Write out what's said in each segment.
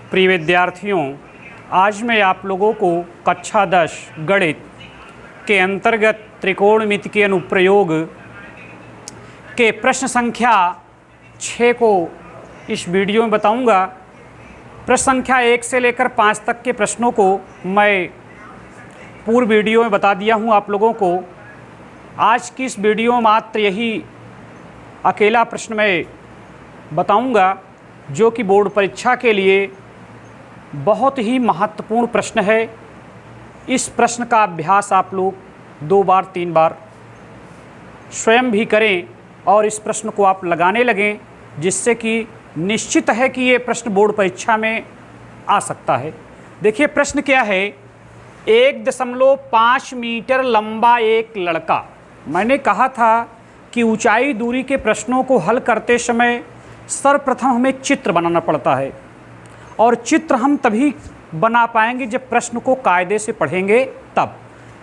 प्रिय विद्यार्थियों, आज मैं आप लोगों को कक्षा 10 गणित के अंतर्गत त्रिकोणमिति के अनुप्रयोग के प्रश्न संख्या 6 को इस वीडियो में बताऊंगा। प्रश्न संख्या 1 से लेकर 5 तक के प्रश्नों को मैं पूर्व वीडियो में बता दिया हूं आप लोगों को। आज की इस वीडियो में मात्र यही अकेला प्रश्न मैं बताऊंगा जो कि बोर्ड परीक्षा के लिए बहुत ही महत्वपूर्ण प्रश्न है। इस प्रश्न का अभ्यास आप लोग 2 बार 3 बार स्वयं भी करें और इस प्रश्न को आप लगाने लगें, जिससे कि निश्चित है कि ये प्रश्न बोर्ड परीक्षा में आ सकता है। देखिए प्रश्न क्या है, 1.5 मीटर लंबा एक लड़का। मैंने कहा था कि ऊंचाई दूरी के प्रश्नों को हल करते समय सर्वप्रथम हमें चित्र बनाना पड़ता है, और चित्र हम तभी बना पाएंगे जब प्रश्न को कायदे से पढ़ेंगे। तब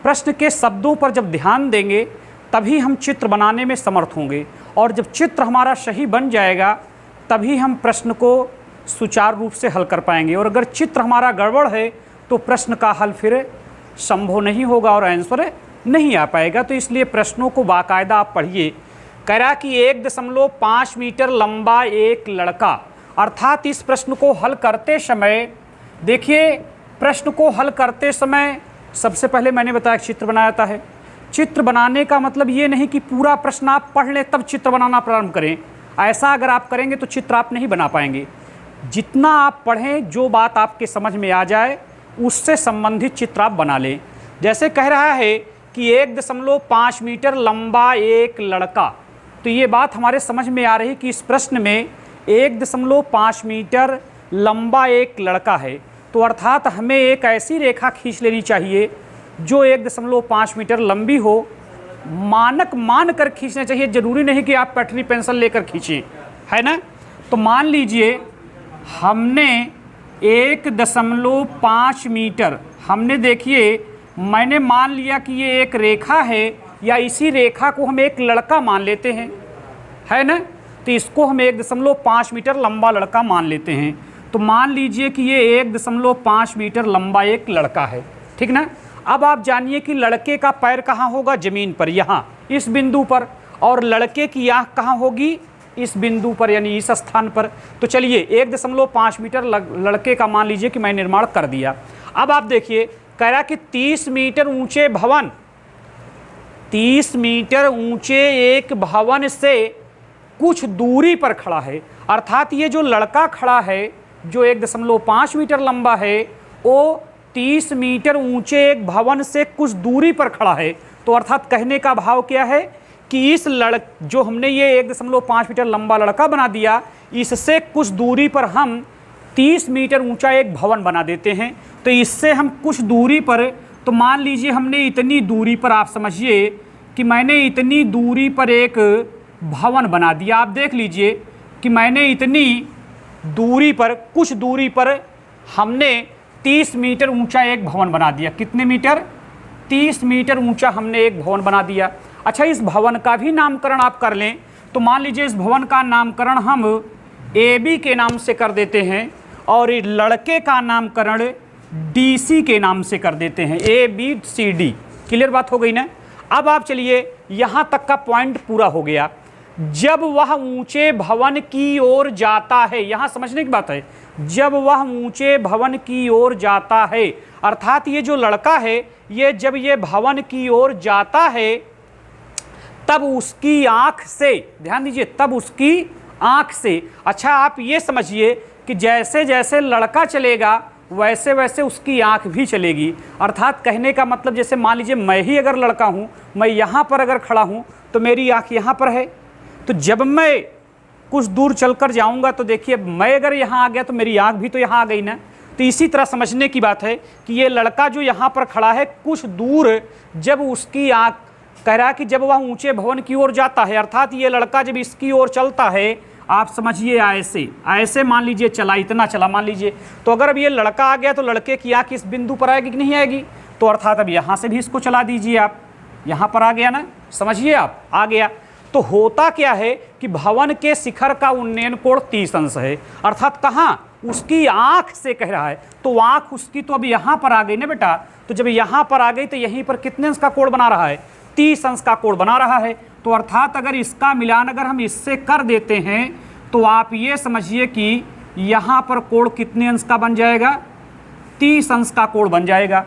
प्रश्न के शब्दों पर जब ध्यान देंगे तभी हम चित्र बनाने में समर्थ होंगे, और जब चित्र हमारा सही बन जाएगा तभी हम प्रश्न को सुचारू रूप से हल कर पाएंगे। और अगर चित्र हमारा गड़बड़ है तो प्रश्न का हल फिर संभव नहीं होगा और आंसर नहीं आ पाएगा। तो इसलिए प्रश्नों को बाकायदा आप पढ़िए। कह रहा कि 1.5 मीटर लंबा एक लड़का, अर्थात इस प्रश्न को हल करते समय, देखिए प्रश्न को हल करते समय सबसे पहले मैंने बताया चित्र बनाया जाता है। चित्र बनाने का मतलब ये नहीं कि पूरा प्रश्न आप पढ़ लें तब चित्र बनाना प्रारंभ करें। ऐसा अगर आप करेंगे तो चित्र आप नहीं बना पाएंगे। जितना आप पढ़ें, जो बात आपके समझ में आ जाए उससे संबंधित चित्र आप बना लें। जैसे कह रहा है कि 1.5 मीटर लंबा एक लड़का, तो ये बात हमारे समझ में आ रही कि इस प्रश्न में 1.5 मीटर लंबा एक लड़का है, तो अर्थात हमें एक ऐसी रेखा खींच लेनी चाहिए जो 1.5 मीटर लंबी हो। मानक मान कर खींचना चाहिए, ज़रूरी नहीं कि आप कटरी पेंसिल लेकर खींचें, है ना। तो मान लीजिए हमने 1.5 मीटर, हमने देखिए मैंने मान लिया कि ये एक रेखा है, या इसी रेखा को हम एक लड़का मान लेते हैं, है ना। तो इसको हम 1.5 मीटर लंबा लड़का मान लेते हैं। तो मान लीजिए कि ये 1.5 मीटर लंबा एक लड़का है, ठीक ना। अब आप जानिए कि लड़के का पैर कहाँ होगा, ज़मीन पर, यहाँ इस बिंदु पर, और लड़के की आँख कहाँ होगी, इस बिंदु पर, यानी इस स्थान पर। तो चलिए 1.5 मीटर लड़के का मान लीजिए कि मैं निर्माण कर दिया। अब आप देखिए कह रहा कि 30 मीटर ऊंचे भवन, 30 मीटर ऊंचे एक भवन से कुछ दूरी पर खड़ा है। अर्थात ये जो लड़का खड़ा है जो 1.5 मीटर लंबा है, वो 30 मीटर ऊंचे एक भवन से कुछ दूरी पर खड़ा है। तो अर्थात कहने का भाव क्या है कि इस जो हमने ये 1.5 मीटर लंबा लड़का बना दिया, इससे कुछ दूरी पर हम 30 मीटर ऊंचा एक भवन बना देते हैं। तो इससे हम कुछ दूरी पर, तो मान लीजिए हमने इतनी दूरी पर, आप समझिए कि मैंने इतनी दूरी पर एक भवन बना दिया। आप देख लीजिए कि मैंने इतनी दूरी पर, कुछ दूरी पर हमने 30 मीटर ऊंचा एक भवन बना दिया। कितने मीटर? 30 मीटर ऊंचा हमने एक भवन बना दिया। अच्छा, इस भवन का भी नामकरण आप कर लें, तो मान लीजिए इस भवन का नामकरण हम AB के नाम से कर देते हैं, और इस लड़के का नामकरण DC के नाम से कर देते हैं, ABCD। क्लियर बात हो गई ना। अब आप चलिए यहाँ तक का पॉइंट पूरा हो गया। जब वह ऊंचे भवन की ओर जाता है, यहाँ समझने की बात है, जब वह ऊंचे भवन की ओर जाता है, अर्थात ये जो लड़का है ये जब ये भवन की ओर जाता है तब उसकी आँख से, ध्यान दीजिए, तब उसकी आँख से, अच्छा आप ये समझिए कि जैसे जैसे लड़का चलेगा वैसे वैसे उसकी आँख भी चलेगी। अर्थात कहने का मतलब, जैसे मान लीजिए मैं ही अगर लड़का हूँ, मैं यहाँ पर अगर खड़ा हूँ तो मेरी आँख यहाँ पर है, तो जब मैं कुछ दूर चलकर जाऊँगा तो देखिए मैं अगर यहाँ आ गया तो मेरी आँख भी तो यहाँ आ गई ना। तो इसी तरह समझने की बात है कि ये लड़का जो यहाँ पर खड़ा है, कुछ दूर जब उसकी आँख, कह रहा है कि जब वह ऊंचे भवन की ओर जाता है, अर्थात ये लड़का जब इसकी ओर चलता है, आप समझिए ऐसे ऐसे मान लीजिए चला, इतना चला मान लीजिए, तो अगर अब ये लड़का आ गया तो लड़के की आँख इस बिंदु पर आएगी कि नहीं आएगी। तो अर्थात अब यहाँ से भी इसको चला दीजिए, आप यहाँ पर आ गया ना, समझिए आप आ गया। तो होता क्या है कि भवन के शिखर का उन्नयन कोण 30 अंश है, अर्थात कहाँ, उसकी आंख से कह रहा है, तो आंख उसकी तो अब यहाँ पर आ गई ना बेटा। तो जब यहाँ पर आ गई तो यहीं पर कितने अंश का कोण बना रहा है, 30 अंश का कोण बना रहा है। तो अर्थात अगर इसका मिलान अगर हम इससे कर देते हैं तो आप ये समझिए कि यहाँ पर कोण कितने अंश का बन जाएगा, 30 अंश का कोण बन जाएगा।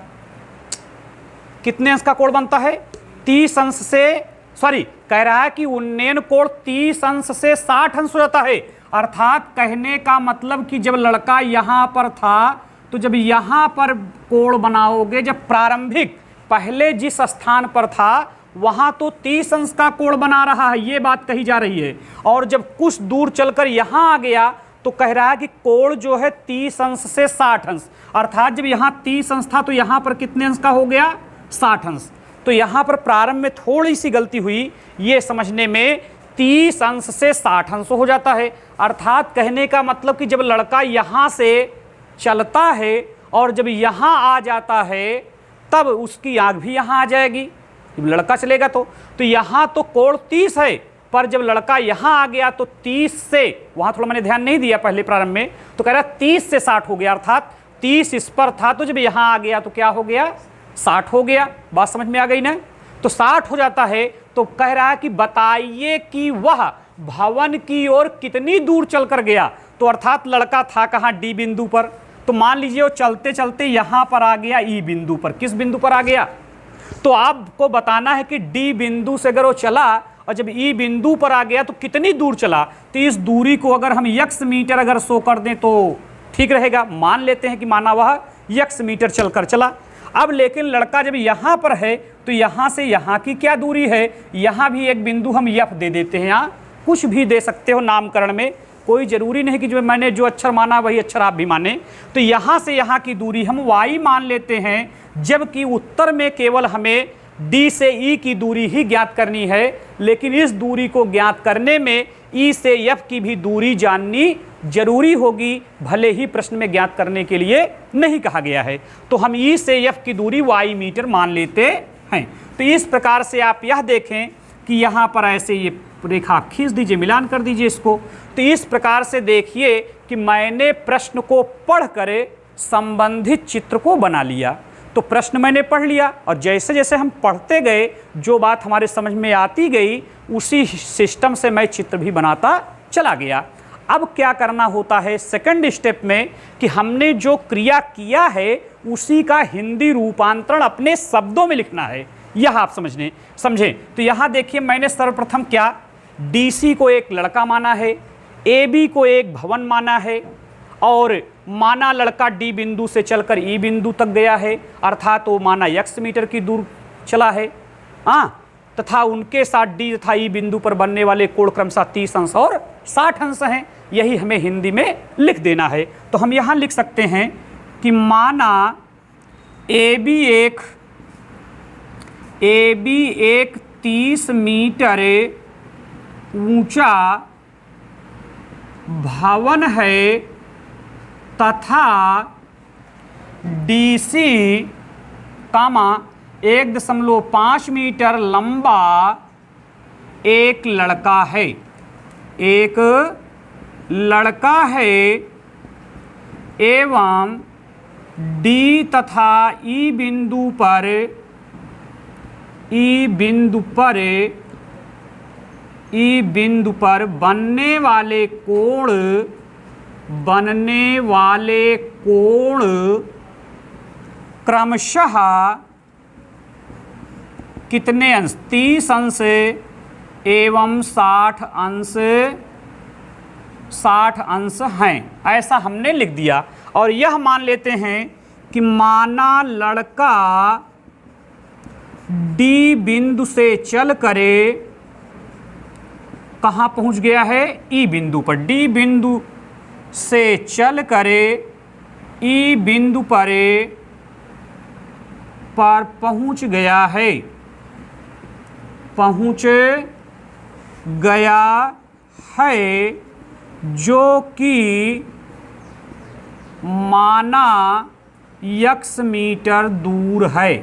कितने अंश का कोण बनता है, 30 अंश से, सॉरी कह रहा है कि उन्नयन कोण 30 अंश से 60 अंश हो जाता है। अर्थात कहने का मतलब कि जब लड़का यहाँ पर था तो जब यहाँ पर कोण बनाओगे, जब प्रारंभिक पहले जिस स्थान पर था वहाँ तो 30 अंश का कोण बना रहा है, ये बात कही जा रही है। और जब कुछ दूर चलकर यहाँ आ गया तो कह रहा है कि कोण जो है 30 अंश से 60 अंश। अर्थात जब यहाँ 30 अंश था तो यहाँ पर कितने अंश का हो गया, 60 अंश। तो यहाँ पर प्रारंभ में थोड़ी सी गलती हुई, ये समझने में 30 अंश से 60 अंश हो जाता है। अर्थात कहने का मतलब कि जब लड़का यहाँ से चलता है और जब यहाँ आ जाता है तब उसकी आँख भी यहाँ आ जाएगी, जब लड़का चलेगा तो यहाँ तो कोण 30 है, पर जब लड़का यहाँ आ गया तो 30 से, वहाँ थोड़ा मैंने ध्यान नहीं दिया पहले प्रारंभ में, तो कह रहा 30 से 60 हो गया। अर्थात 30 इस पर था तो जब यहाँ आ गया तो क्या हो गया, 60 हो गया। बात समझ में आ गई ना। तो 60 हो जाता है। तो कह रहा है कि बताइए कि वह भवन की ओर कितनी दूर चल कर गया। तो अर्थात लड़का था कहाँ, डी बिंदु पर। तो मान लीजिए वो चलते चलते यहाँ पर आ गया ई बिंदु पर। किस बिंदु पर आ गया, तो आपको बताना है कि डी बिंदु से अगर वो चला और जब ई बिंदु पर आ गया तो कितनी दूर चला। तो इस दूरी को अगर हम x मीटर अगर शो कर दें तो ठीक रहेगा। मान लेते हैं कि माना वह x मीटर चलकर चला। अब लेकिन लड़का जब यहाँ पर है तो यहाँ से यहाँ की क्या दूरी है, यहाँ भी एक बिंदु हम f दे देते हैं। यहाँ कुछ भी दे सकते हो नामकरण में, कोई ज़रूरी नहीं कि जो मैंने जो अक्षर माना वही अक्षर आप भी माने। तो यहाँ से यहाँ की दूरी हम y मान लेते हैं, जबकि उत्तर में केवल हमें D से E की दूरी ही ज्ञात करनी है। लेकिन इस दूरी को ज्ञात करने में E से F की भी दूरी जाननी जरूरी होगी, भले ही प्रश्न में ज्ञात करने के लिए नहीं कहा गया है। तो हम E से F की दूरी y मीटर मान लेते हैं। तो इस प्रकार से आप यह देखें कि यहाँ पर ऐसे ये रेखा खींच दीजिए, मिलान कर दीजिए इसको। तो इस प्रकार से देखिए कि मैंने प्रश्न को पढ़ कर संबंधित चित्र को बना लिया। तो प्रश्न मैंने पढ़ लिया और जैसे जैसे हम पढ़ते गए जो बात हमारे समझ में आती गई उसी सिस्टम से मैं चित्र भी बनाता चला गया। अब क्या करना होता है सेकंड स्टेप में कि हमने जो क्रिया किया है उसी का हिंदी रूपांतरण अपने शब्दों में लिखना है। यह आप समझें। तो यहाँ देखिए मैंने सर्वप्रथम क्या, DC को एक लड़का माना है, AB को एक भवन माना है और माना लड़का D बिंदु से चलकर E बिंदु तक गया है। अर्थात वो माना x मीटर की दूर चला है। तथा उनके साथ D तथा E बिंदु पर बनने वाले कोण क्रमशः 30 अंश और 60 अंश हैं। यही हमें हिंदी में लिख देना है। तो हम यहाँ लिख सकते हैं कि माना AB एक 30 मीटर ऊंचा भवन है तथा DC 1.5 मीटर लंबा एक लड़का है। एक लड़का है एवं D तथा E बिंदु पर बनने वाले कोण क्रमशः कितने अंश, 30 अंश एवं 60 अंश हैं। ऐसा हमने लिख दिया। और यह मान लेते हैं कि माना लड़का D बिंदु से चल करे कहाँ पहुँच गया है, E बिंदु पर। D बिंदु से चल करे E बिंदु पर पहुँच गया है, जो कि माना x मीटर दूर है।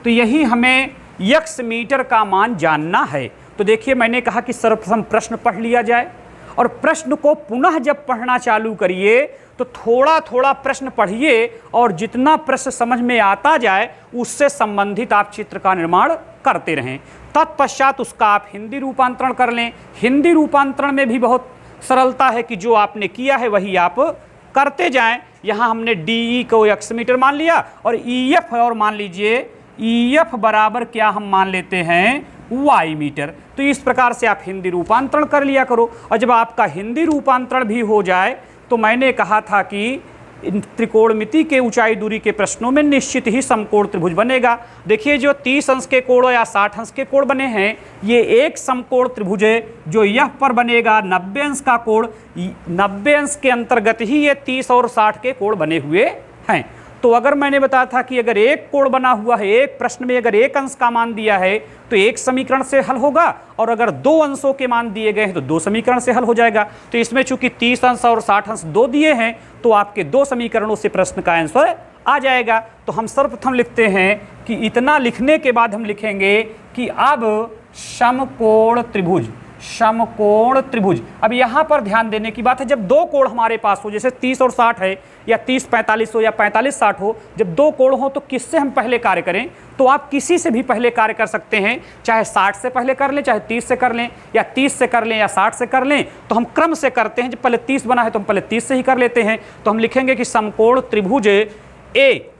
तो यही हमें x मीटर का मान जानना है। तो देखिए मैंने कहा कि सर्वप्रथम प्रश्न पढ़ लिया जाए और प्रश्न को पुनः जब पढ़ना चालू करिए तो थोड़ा थोड़ा प्रश्न पढ़िए और जितना प्रश्न समझ में आता जाए उससे संबंधित आप चित्र का निर्माण करते रहें। तत्पश्चात उसका आप हिंदी रूपांतरण कर लें। हिंदी रूपांतरण में भी बहुत सरलता है कि जो आपने किया है वही आप करते जाएं। यहाँ हमने डी को x मीटर मान लिया और EF है, और मान लीजिए EF बराबर क्या हम मान लेते हैं y मीटर। तो इस प्रकार से आप हिंदी रूपांतरण कर लिया करो। और जब आपका हिंदी रूपांतरण भी हो जाए तो मैंने कहा था कि त्रिकोणमिति के ऊंचाई दूरी के प्रश्नों में निश्चित ही समकोण त्रिभुज बनेगा। देखिए जो 30 अंश के कोण या 60 अंश के कोण बने हैं, ये एक समकोण त्रिभुज है जो यह पर बनेगा 90 अंश का कोण। 90 अंश के अंतर्गत ही ये 30 और 60 के कोण बने हुए हैं। तो अगर मैंने बताया था कि अगर एक कोण बना हुआ है, एक प्रश्न में अगर एक अंश का मान दिया है तो एक समीकरण से हल होगा, और अगर दो अंशों के मान दिए गए हैं तो दो समीकरण से हल हो जाएगा। तो इसमें चूंकि 30 अंश और 60 अंश दो दिए हैं तो आपके दो समीकरणों से प्रश्न का आंसर आ जाएगा। तो हम सर्वप्रथम लिखते हैं कि इतना लिखने के बाद हम लिखेंगे कि अब समकोण त्रिभुज, समकोण त्रिभुज। अब यहाँ पर ध्यान देने की बात है, जब दो कोण हमारे पास हो, जैसे 30 और 60 है या 30-45 हो या 45-60 हो, जब दो कोण हो तो किससे हम पहले कार्य करें? तो आप किसी से भी पहले कार्य कर सकते हैं, चाहे 60 से पहले कर लें, चाहे 30 से कर लें, या 30 से कर लें या 60 से कर लें। तो हम क्रम से करते हैं, जब पहले 30 बना है तो हम पहले 30 से ही कर लेते हैं। तो हम लिखेंगे कि समकोण त्रिभुज ए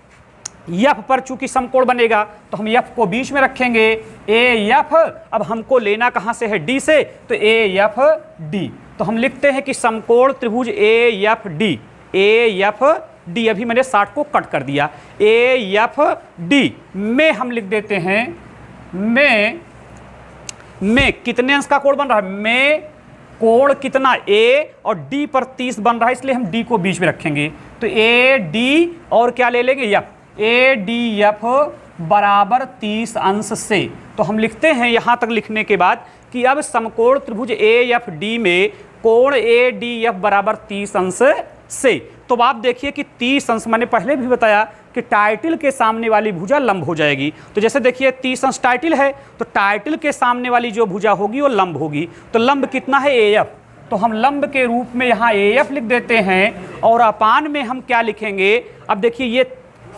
यफ पर चूंकि समकोण बनेगा तो हम यफ को बीच में रखेंगे, ए यफ। अब हमको लेना कहाँ से है? डी से, तो ए यफ डी। तो हम लिखते हैं कि समकोण त्रिभुज A F D, A F D. अभी मैंने 60 को कट कर दिया। ए यफ डी में हम लिख देते हैं में कितने अंश का कोण बन रहा है? में कोण कितना? ए, और डी पर 30 बन रहा है इसलिए हम डी को बीच में रखेंगे। तो ए डी और क्या ले लेंगे? यफ। ए डी एफ बराबर 30 अंश से। तो हम लिखते हैं यहाँ तक लिखने के बाद कि अब समकोण त्रिभुज ए एफ डी में कोण ए डी एफ बराबर 30 अंश से। तो आप देखिए कि 30 अंश, मैंने पहले भी बताया कि टाइटल के सामने वाली भुजा लंब हो जाएगी। तो जैसे देखिए 30 अंश टाइटल है तो टाइटल के सामने वाली जो भुजा होगी वो लंब होगी। तो लंब कितना है? A F. तो हम लंब के रूप में यहाँ ए एफ लिख देते हैं, और अपान में हम क्या लिखेंगे? अब देखिए ये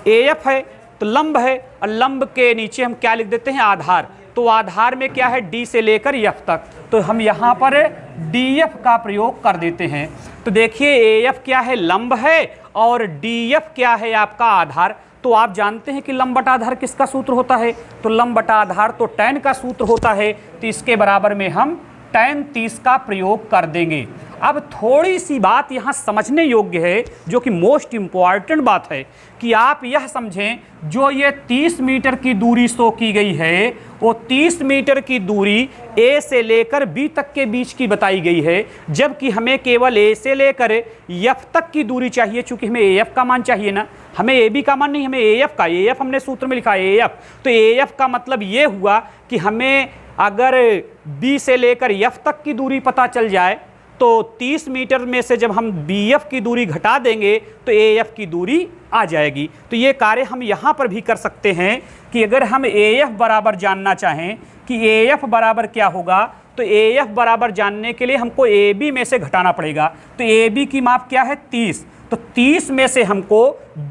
AF है तो लंब है, और लंब के नीचे हम क्या लिख देते हैं? आधार। तो आधार में क्या है? D से लेकर F तक। तो हम यहाँ पर DF का प्रयोग कर देते हैं। तो देखिए AF क्या है? लंब है, और DF क्या है? आपका आधार। तो आप जानते हैं कि लंब बटा आधार किसका सूत्र होता है? तो लंब बटा आधार तो tan का सूत्र होता है। तो इसके बराबर में हम tan 30 का प्रयोग कर देंगे। अब थोड़ी सी बात यहाँ समझने योग्य है, जो कि मोस्ट इम्पॉर्टेंट बात है, कि आप यह समझें जो ये 30 मीटर की दूरी शो की गई है वो 30 मीटर की दूरी A से लेकर B तक के बीच की बताई गई है, जबकि हमें केवल A से लेकर F तक की दूरी चाहिए। चूंकि हमें AF का मान चाहिए ना, हमें AB का मान नहीं, हमें AF का। AF हमने सूत्र में लिखा है AF। तो AF का मतलब ये हुआ कि हमें अगर B से लेकर F तक की दूरी पता चल जाए तो 30 मीटर में से जब हम BF की दूरी घटा देंगे तो AF की दूरी आ जाएगी। तो ये कार्य हम यहाँ पर भी कर सकते हैं कि अगर हम AF बराबर जानना चाहें कि AF बराबर क्या होगा, तो AF बराबर जानने के लिए हमको AB में से घटाना पड़ेगा। तो AB की माप क्या है? 30। तो 30 में से हमको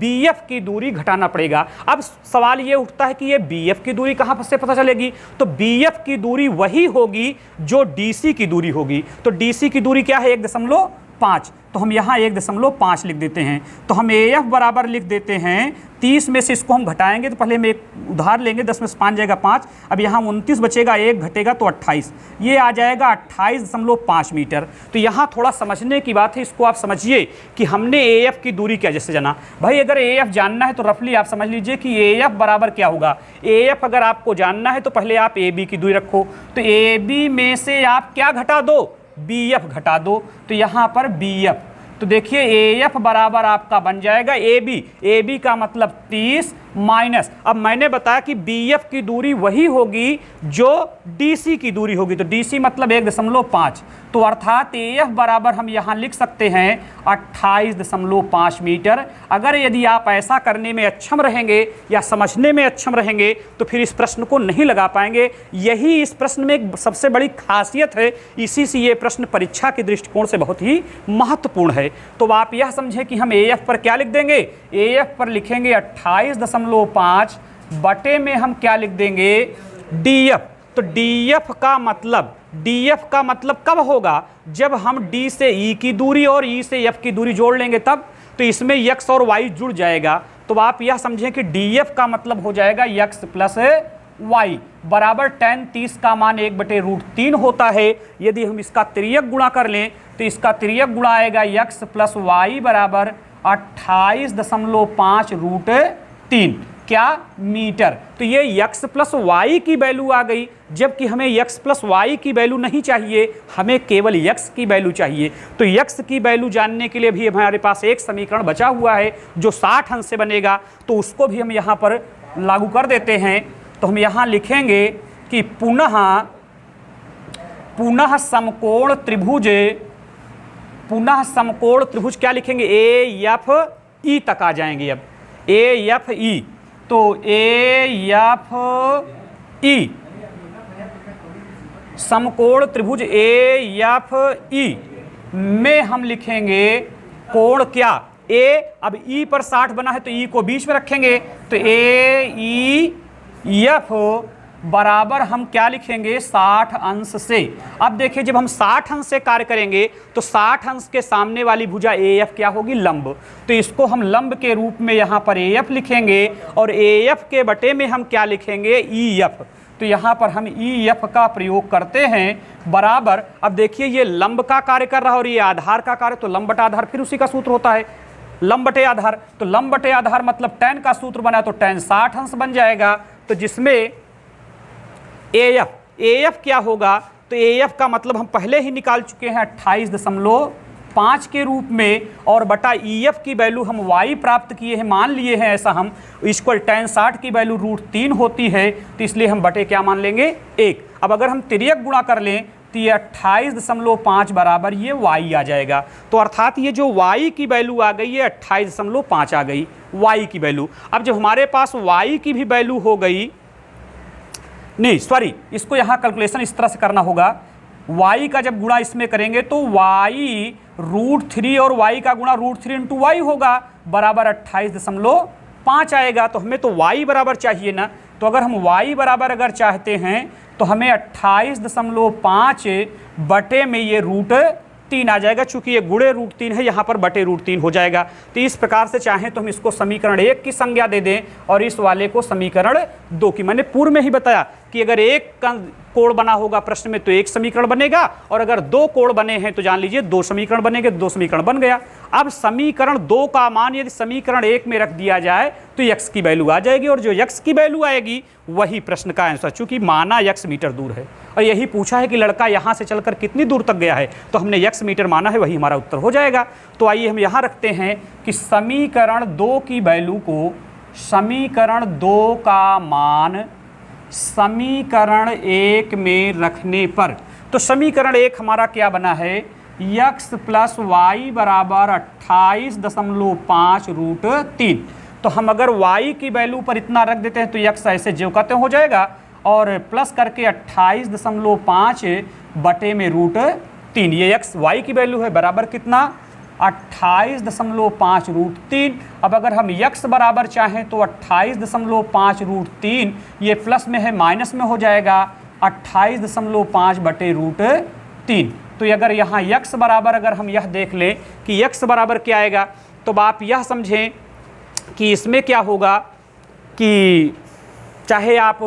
BF की दूरी घटाना पड़ेगा। अब सवाल ये उठता है कि ये BF की दूरी कहाँ से पता चलेगी? तो BF की दूरी वही होगी जो DC की दूरी होगी। तो DC की दूरी क्या है? 1.5। तो हम यहाँ 1.5 लिख देते हैं। तो हम AF बराबर लिख देते हैं 30 में से इसको हम घटाएंगे तो पहले हम एक उधार लेंगे, 10 में से 5 जाएगा 5। अब यहाँ 29 बचेगा, 1 घटेगा तो 28, ये आ जाएगा 28.5 मीटर। तो यहाँ थोड़ा समझने की बात है, इसको आप समझिए कि हमने AF की दूरी क्या जैसे जाना। भाई अगर AF जानना है तो रफली आप समझ लीजिए कि AF बराबर क्या होगा। AF अगर आपको जानना है तो पहले आप AB की दूरी रखो। तो AB में से आप क्या घटा दो? BF घटा दो। तो यहाँ पर BF, तो देखिए AF बराबर आपका बन जाएगा AB। AB का मतलब 30, माइनस, अब मैंने बताया कि BF की दूरी वही होगी जो DC की दूरी होगी, तो DC मतलब 1.5, तो अर्थात AF बराबर हम यहाँ लिख सकते हैं 28.5 मीटर। अगर यदि आप ऐसा करने में अक्षम रहेंगे या समझने में अक्षम रहेंगे तो फिर इस प्रश्न को नहीं लगा पाएंगे। यही इस प्रश्न में एक सबसे बड़ी खासियत है, इसी से ये प्रश्न परीक्षा के दृष्टिकोण से बहुत ही महत्वपूर्ण है। तो आप यह समझें कि हम AF पर क्या लिख देंगे, AF पर लिखेंगे 28.5 बटे में हम क्या लिख देंगे DF। तो DF का मतलब कब होगा, जब हम D से E की दूरी और E से F की दूरी जोड़ लेंगे तब, तो इसमें X और Y जुड़ जाएगा। तो आप यह समझें कि DF का मतलब हो जाएगा X प्लस Y बराबर tan 30 का मान 1/√3 होता है। यदि हम इसका तिर्यक गुणा कर लें तो इसका तिर्यक गुणा आएगा X प्लस Y बराबर 28.5√3 क्या मीटर। तो ये x प्लस वाई की वैल्यू आ गई, जबकि हमें x प्लस वाई की वैल्यू नहीं चाहिए, हमें केवल x की वैल्यू चाहिए। तो x की वैल्यू जानने के लिए भी हमारे पास एक समीकरण बचा हुआ है जो 60 अंश से बनेगा, तो उसको भी हम यहाँ पर लागू कर देते हैं। तो हम यहाँ लिखेंगे कि पुनः समकोण त्रिभुज क्या लिखेंगे, AFE तक आ जाएंगे। अब AFE, तो AFE समकोण त्रिभुज AFE में हम लिखेंगे कोण क्या A। अब E पर 60 बना है तो E को बीच में रखेंगे, तो AEF बराबर हम क्या लिखेंगे 60 अंश से। अब देखिए जब हम 60 अंश से कार्य करेंगे तो 60 अंश के सामने वाली भुजा AF क्या होगी, लंब, तो इसको हम लंब के रूप में यहाँ पर AF लिखेंगे और AF के बटे में हम क्या लिखेंगे EF। तो यहाँ पर हम EF का प्रयोग करते हैं बराबर। अब देखिए ये लंब का कार्य कर रहा है और ये आधार का कार्य, तो लंब बटा आधार फिर उसी का सूत्र होता है लंब बटे आधार। तो लंब बटे आधार मतलब tan का सूत्र बना तो tan 60 अंश बन जाएगा। तो जिसमें AF क्या होगा, तो AF का मतलब हम पहले ही निकाल चुके हैं 28.5 के रूप में, और बटा EF की वैल्यू हम Y प्राप्त किए हैं, मान लिए हैं ऐसा हम, इक्वल tan 60 की वैल्यू √3 होती है, तो इसलिए हम बटे क्या मान लेंगे 1। अब अगर हम तिर्यक गुणा कर लें तो ये 28.5 बराबर ये Y आ जाएगा। तो अर्थात ये जो Y की वैल्यू आ गई है 28.5 आ गई Y की वैल्यू। अब जब हमारे पास Y की भी वैल्यू हो गई, नहीं सॉरी, इसको यहाँ कैलकुलेशन इस तरह से करना होगा, y का जब गुणा इसमें करेंगे तो y √3 और y का गुणा √3 इंटू वाई होगा बराबर 28.5 आएगा। तो हमें तो y बराबर चाहिए ना, तो अगर हम y बराबर अगर चाहते हैं तो हमें 28.5 बटे में ये √3 आ जाएगा, चूंकि ये गुणे √3 है यहाँ पर बटे √3 हो जाएगा। तो इस प्रकार से चाहें तो हम इसको समीकरण 1 की संज्ञा दे दें और इस वाले को समीकरण 2 की। मैंने पूर्व में ही बताया कि अगर एक कोण बना होगा प्रश्न में तो एक समीकरण बनेगा, और अगर 2 कोण बने हैं तो जान लीजिए 2 समीकरण बनेंगे, 2 समीकरण बन गया। अब समीकरण 2 का मान यदि समीकरण 1 में रख दिया जाए तो x की वैल्यू आ जाएगी, और जो x की वैल्यू आएगी वही प्रश्न का आंसर, चूंकि माना x मीटर दूर है और यही पूछा है कि लड़का यहाँ से चलकर कितनी दूर तक गया है, तो हमने x मीटर माना है, वही हमारा उत्तर हो जाएगा। तो आइए हम यहाँ रखते हैं कि समीकरण 2 की वैल्यू को, समीकरण 2 का मान समीकरण 1 में रखने पर, तो समीकरण 1 हमारा क्या बना है, x प्लस वाई बराबर 28.5√3। तो हम अगर y की वैल्यू पर इतना रख देते हैं तो x ऐसे जो कहते हो जाएगा, और प्लस करके 28.5 बटे में √3, ये x y की वैल्यू है बराबर कितना 28.5√3। अब अगर हम x बराबर चाहें तो 28.5√3 ये प्लस में है माइनस में हो जाएगा 28.5 बटे √3। तो अगर यहाँ x बराबर अगर हम यह देख लें कि x बराबर क्या आएगा, तो आप यह समझें कि इसमें क्या होगा कि चाहे आप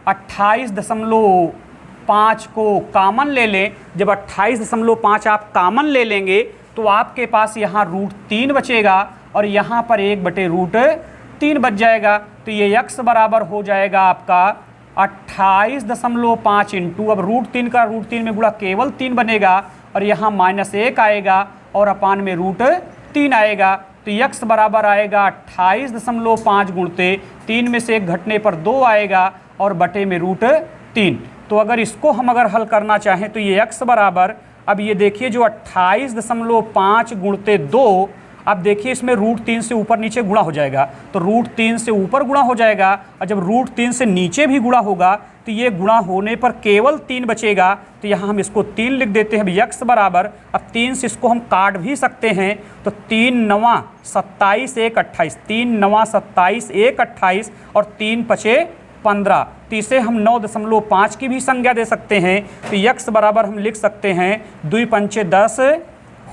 28.5 को कामन ले लें, जब 28.5 आप कामन ले लेंगे तो आपके पास यहाँ √3 बचेगा और यहाँ पर 1/√3 बच जाएगा। तो ये x बराबर हो जाएगा आपका 28.5 इंटू, अब √3 का √3 में गुणा केवल 3 बनेगा और यहाँ -1 आएगा और अपान में √3 आएगा। तो x बराबर आएगा 28.5 गुणते 3 में से 1 घटने पर 2 आएगा और बटे में √3। तो अगर इसको हम हल करना चाहें तो ये x बराबर, अब ये देखिए जो 28.5 गुणते 2, अब देखिए इसमें √3 से ऊपर नीचे गुणा हो जाएगा, तो √3 से ऊपर गुणा हो जाएगा और जब √3 से नीचे भी गुणा होगा तो ये गुणा होने पर केवल 3 बचेगा। तो यहाँ हम इसको 3 लिख देते हैं। x बराबर, अब 3 से इसको हम काट भी सकते हैं, तो 3 9 27 1 28, 3 9 27 1 28 और 3 5 15, तो इसे हम 9.5 की भी संज्ञा दे सकते हैं। तो x बराबर हम लिख सकते हैं 2 5 10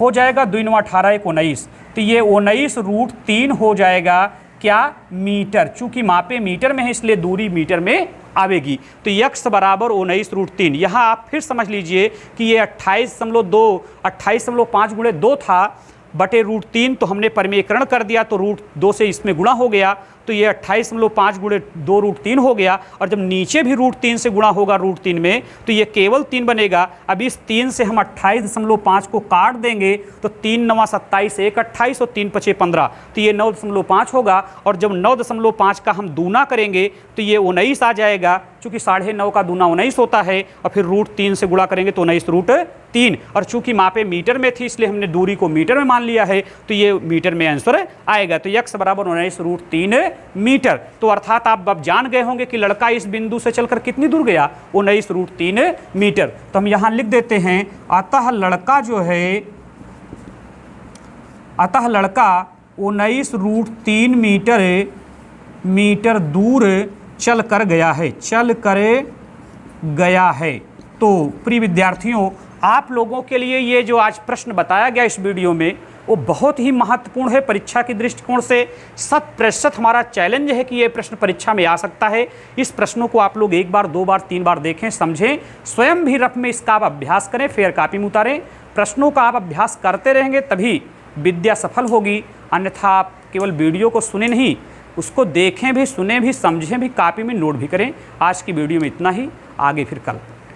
हो जाएगा, 2 9 18 1 19, तो ये 19√3 हो जाएगा क्या, मीटर। चूंकि मापे मीटर में है इसलिए दूरी मीटर में आवेगी। तो x बराबर 19√3। यहाँ आप फिर समझ लीजिए कि ये 28.5 गुणे 2 था बटे √3, तो हमने परिमेयकरण कर दिया तो √2 से इसमें गुणा हो गया, तो ये 28.5 गुणे 2 √3 हो गया। और जब नीचे भी √3 से गुणा होगा √3 में तो ये केवल 3 बनेगा। अब इस 3 से हम 28.5 को काट देंगे तो 3 9 27 1 28 और 3 5 15, तो ये 9.5 होगा। और जब 9.5 का हम दूना करेंगे तो ये 19 आ जाएगा, चूँकि 9.5 का दूना 19 होता है, और फिर √3 से गुणा करेंगे तो 19√3। और चूंकि मापे मीटर में थी इसलिए हमने दूरी को मीटर में मान लिया है, तो ये मीटर में आंसर आएगा। तो x बराबर 19√3 मीटर। तो अर्थात आप अब जान गए होंगे कि लड़का इस बिंदु से चलकर कितनी दूर गया, 19√3 मीटर। तो हम यहाँ लिख देते हैं, अतः लड़का जो है, अतः लड़का 19√3 मीटर दूर चल कर गया है, चल कर गया है। तो प्रिय विद्यार्थियों, आप लोगों के लिए ये जो आज प्रश्न बताया गया इस वीडियो में वो बहुत ही महत्वपूर्ण है परीक्षा की दृष्टिकोण से। 100% हमारा चैलेंज है कि ये प्रश्न परीक्षा में आ सकता है। इस प्रश्नों को आप लोग 1 बार 2 बार 3 बार देखें, समझें, स्वयं भी रफ में इसका आप अभ्यास करें, फेयर कॉपी में उतारें। प्रश्नों का आप अभ्यास करते रहेंगे तभी विद्या सफल होगी, अन्यथा आप केवल वीडियो को सुने नहीं, उसको देखें भी, सुने भी, समझें भी, कॉपी में नोट भी करें। आज की वीडियो में इतना ही, आगे फिर कल।